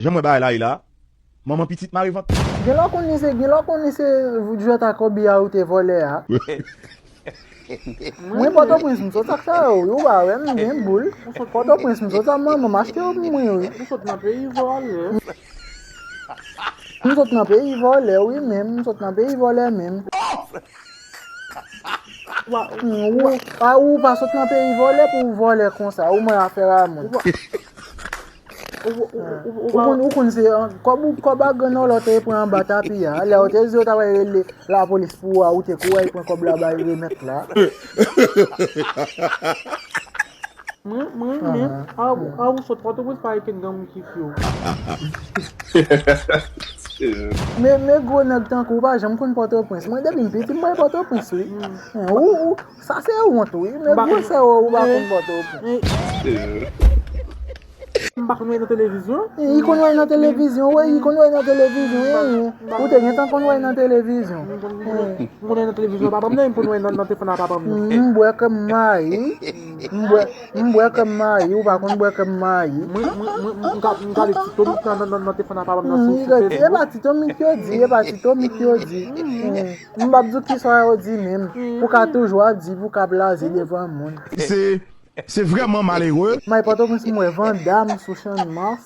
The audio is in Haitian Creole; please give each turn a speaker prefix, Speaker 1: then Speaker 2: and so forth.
Speaker 1: J'aimerais bailler là. Maman petite Marie vente.
Speaker 2: Gen lò konise jwet akobi a ou te vole a. Mwen Port-au-Prince msot sak sa yo ba wè mwen gen boul. Port-au-Prince msot sa mwen achete yo mwen yo.
Speaker 3: Msot nan peyi vole.
Speaker 2: Msot nan peyi vole, oui men, msot nan peyi vole men. Ou pa sot nan peyi vole pou vole kon sa, ou mwen afer a moun. Ou kon se, ko bagan nou lote pou an batapi ya, le ou te zi ou ta wè la polis pou ou te kou wè pou an kob la bayi remet la.
Speaker 3: A ou sot Port-au-Prince pa eken gam kif yo.
Speaker 2: Me gwo nag tan kou pa jam kon Port-au-Prince, mwen debi mpiti mwen Port-au-Prince oui. Ou, sa se ou want oui, me gwo se ou ba kon Port-au-Prince.
Speaker 3: Mba kon wè nan televizyon?
Speaker 2: I kon wè nan televizyon, wè, i kon wè nan televizyon, ou te gen tan kon wè nan televizyon.
Speaker 3: Mwen wè nan televizyon babam nan, mwen wè nan telefon babam nan.
Speaker 2: Mbwe kem mayi, mbwe kem mayi, ou pa kon mbwe kem mayi.
Speaker 3: Mwen gade tito nan telefon babam nan.
Speaker 2: E ba tito mi kyo di, mbabdou ki so yo di men, pou ka toujwa di, pou ka blaze devan moun.
Speaker 1: C'est vraiment malheureux.
Speaker 2: May Port-au-Prince mwen vend dam sou chan mas.